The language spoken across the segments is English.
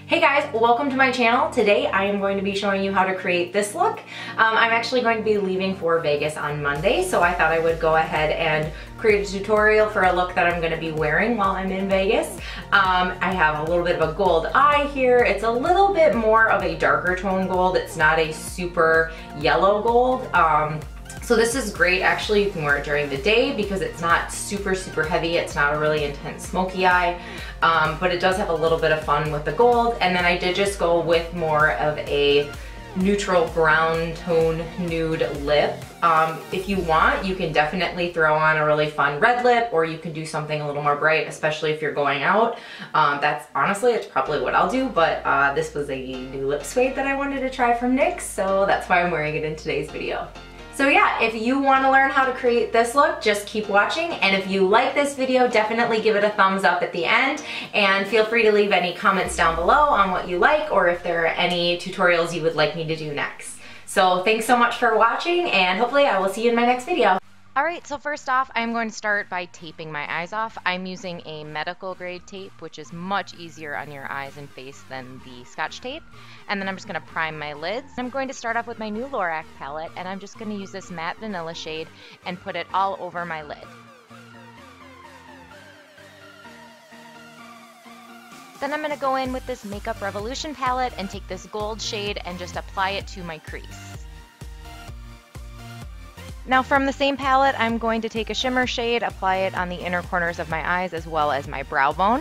Hey guys, welcome to my channel. Today I am going to be showing you how to create this look. I'm actually going to be leaving for Vegas on Monday, so I thought I would go ahead and create a tutorial for a look that I'm going to be wearing while I'm in Vegas. I have a little bit of a gold eye here. It's a little bit more of a darker tone gold. It's not a super yellow gold. So this is great. Actually, you can wear it during the day because it's not super heavy. It's not a really intense smoky eye, but it does have a little bit of fun with the gold. And then I did just go with more of a neutral brown tone nude lip. If you want, you can definitely throw on a really fun red lip, or you can do something a little more bright, especially if you're going out. That's honestly, it's probably what I'll do, but this was a new lip suede that I wanted to try from NYX, so that's why I'm wearing it in today's video. So yeah, if you want to learn how to create this look, just keep watching. And if you like this video, definitely give it a thumbs up at the end. And feel free to leave any comments down below on what you like, or if there are any tutorials you would like me to do next. So thanks so much for watching, and hopefully I will see you in my next video. Alright, so first off, I'm going to start by taping my eyes off. I'm using a medical grade tape, which is much easier on your eyes and face than the Scotch tape. And then I'm just going to prime my lids. I'm going to start off with my new Lorac palette, and I'm just going to use this matte vanilla shade and put it all over my lid. Then I'm going to go in with this Makeup Revolution palette and take this gold shade and just apply it to my crease. Now from the same palette, I'm going to take a shimmer shade, apply it on the inner corners of my eyes as well as my brow bone.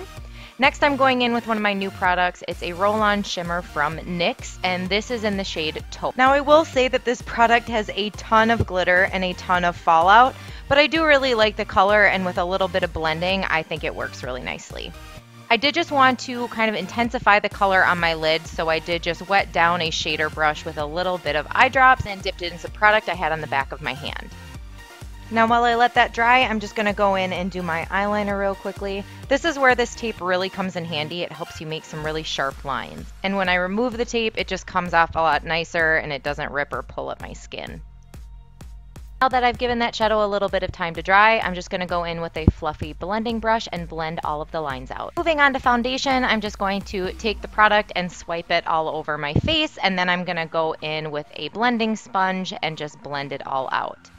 Next, I'm going in with one of my new products. It's a roll-on shimmer from NYX, and this is in the shade Taupe. Now I will say that this product has a ton of glitter and a ton of fallout, but I do really like the color, and with a little bit of blending, I think it works really nicely. I did just want to kind of intensify the color on my lid, so I did just wet down a shader brush with a little bit of eye drops and dipped it in some product I had on the back of my hand. Now while I let that dry, I'm just going to go in and do my eyeliner real quickly. This is where this tape really comes in handy. It helps you make some really sharp lines. And when I remove the tape, it just comes off a lot nicer and it doesn't rip or pull at my skin. Now that I've given that shadow a little bit of time to dry, I'm just going to go in with a fluffy blending brush and blend all of the lines out. Moving on to foundation, I'm just going to take the product and swipe it all over my face, and then I'm going to go in with a blending sponge and just blend it all out.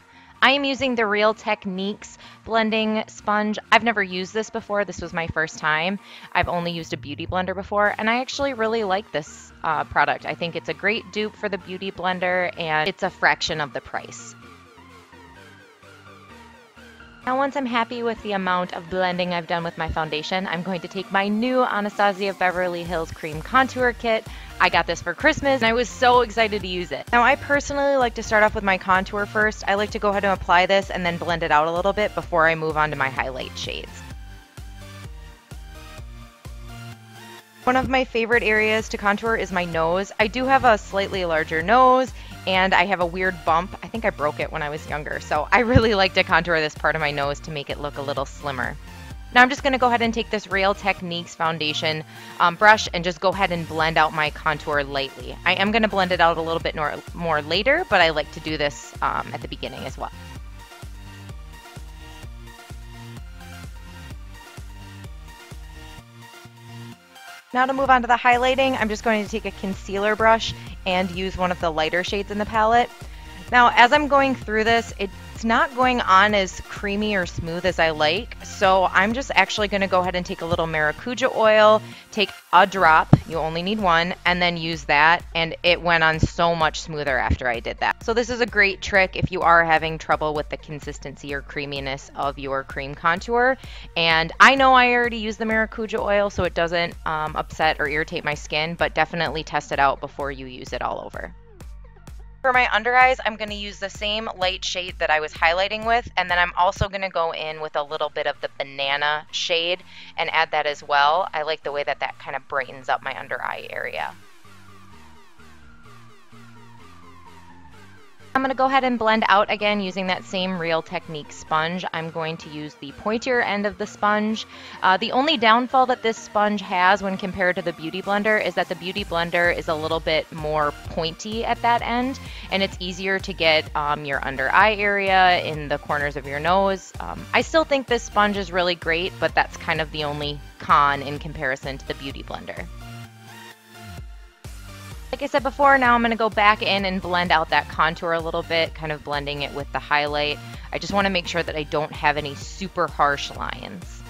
I am using the Real Techniques blending sponge. I've never used this before. This was my first time. I've only used a beauty blender before, and I actually really like this product. I think it's a great dupe for the beauty blender, and it's a fraction of the price. Now once I'm happy with the amount of blending I've done with my foundation, I'm going to take my new Anastasia Beverly Hills Cream Contour Kit. I got this for Christmas and I was so excited to use it. Now I personally like to start off with my contour first. I like to go ahead and apply this and then blend it out a little bit before I move on to my highlight shades. One of my favorite areas to contour is my nose. I do have a slightly larger nose, and I have a weird bump. I think I broke it when I was younger, so I really like to contour this part of my nose to make it look a little slimmer. Now I'm just going to go ahead and take this Real Techniques foundation brush and just go ahead and blend out my contour lightly. I am going to blend it out a little bit more later, but I like to do this at the beginning as well. Now to move on to the highlighting, I'm just going to take a concealer brush and use one of the lighter shades in the palette. Now as I'm going through this, it's not going on as creamy or smooth as I like, so I'm just actually going to go ahead and take a little maracuja oil, take a drop, you only need one, and then use that, and it went on so much smoother after I did that. So this is a great trick if you are having trouble with the consistency or creaminess of your cream contour. And I know I already used the maracuja oil, so it doesn't upset or irritate my skin, but definitely test it out before you use it all over. For my under eyes, I'm going to use the same light shade that I was highlighting with, and then I'm also going to go in with a little bit of the banana shade and add that as well. I like the way that that kind of brightens up my under eye area. I'm going to go ahead and blend out again using that same Real Techniques sponge. I'm going to use the pointier end of the sponge. The only downfall that this sponge has when compared to the Beauty Blender is that the Beauty Blender is a little bit more pointy at that end, and it's easier to get your under eye area, in the corners of your nose. I still think this sponge is really great, but that's kind of the only con in comparison to the Beauty Blender. Like I said before, now I'm going to go back in and blend out that contour a little bit, kind of blending it with the highlight. I just want to make sure that I don't have any super harsh lines.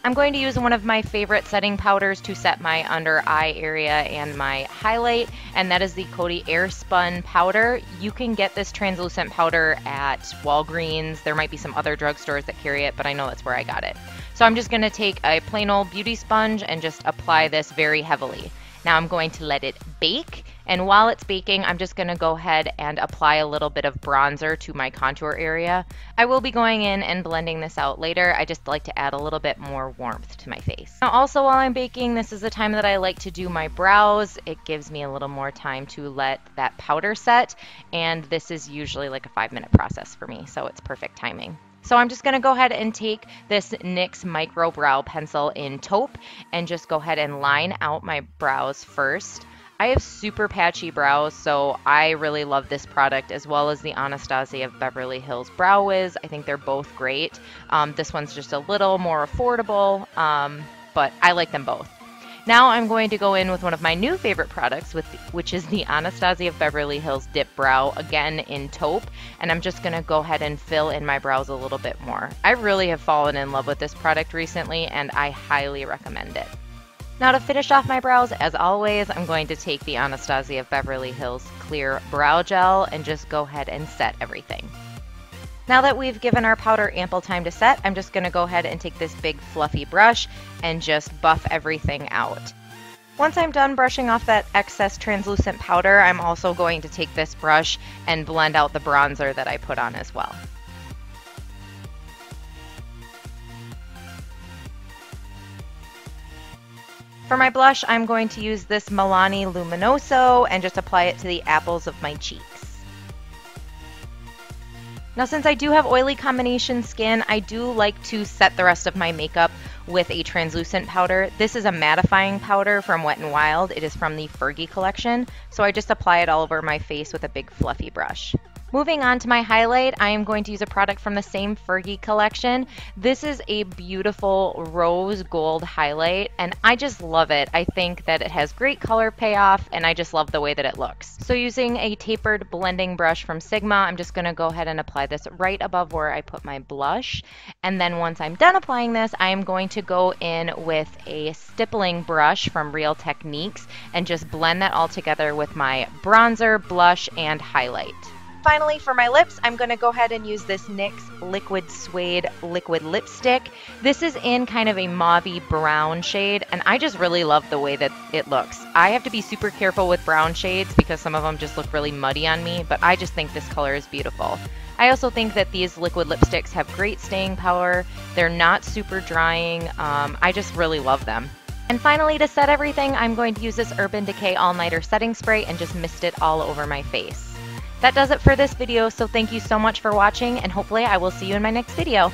I'm going to use one of my favorite setting powders to set my under eye area and my highlight, and that is the Coty Airspun Powder. You can get this translucent powder at Walgreens. There might be some other drugstores that carry it, but I know that's where I got it. So I'm just going to take a plain old beauty sponge and just apply this very heavily. Now I'm going to let it bake, and while it's baking, I'm just going to go ahead and apply a little bit of bronzer to my contour area. I will be going in and blending this out later. I just like to add a little bit more warmth to my face. Now also while I'm baking, this is the time that I like to do my brows. It gives me a little more time to let that powder set, and this is usually like a 5-minute process for me, so it's perfect timing. So I'm just going to go ahead and take this NYX Microbrow pencil in Taupe and just go ahead and line out my brows first. I have super patchy brows, so I really love this product, as well as the Anastasia of Beverly Hills Brow Wiz. I think they're both great. This one's just a little more affordable, but I like them both. Now I'm going to go in with one of my new favorite products, which is the Anastasia of Beverly Hills Dip Brow, again in Taupe, and I'm just going to go ahead and fill in my brows a little bit more. I really have fallen in love with this product recently, and I highly recommend it. Now to finish off my brows, as always, I'm going to take the Anastasia of Beverly Hills Clear Brow Gel and just go ahead and set everything. Now that we've given our powder ample time to set, I'm just going to go ahead and take this big fluffy brush and just buff everything out. Once I'm done brushing off that excess translucent powder, I'm also going to take this brush and blend out the bronzer that I put on as well. For my blush, I'm going to use this Milani Luminoso and just apply it to the apples of my cheeks. Now since I do have oily combination skin, I do like to set the rest of my makeup with a translucent powder. This is a mattifying powder from Wet n Wild. It is from the Fergie collection, so I just apply it all over my face with a big fluffy brush. Moving on to my highlight, I am going to use a product from the same Fergie collection. This is a beautiful rose gold highlight, and I just love it. I think that it has great color payoff, and I just love the way that it looks. So using a tapered blending brush from Sigma, I'm just going to go ahead and apply this right above where I put my blush. And then once I'm done applying this, I am going to go in with a stippling brush from Real Techniques and just blend that all together with my bronzer, blush, and highlight. Finally, for my lips, I'm going to go ahead and use this NYX Liquid Suede Liquid Lipstick. This is in kind of a mauvey brown shade, and I just really love the way that it looks. I have to be super careful with brown shades because some of them just look really muddy on me, but I just think this color is beautiful. I also think that these liquid lipsticks have great staying power. They're not super drying. I just really love them. And finally, to set everything, I'm going to use this Urban Decay All Nighter Setting Spray and just mist it all over my face. That does it for this video, so thank you so much for watching, and hopefully I will see you in my next video.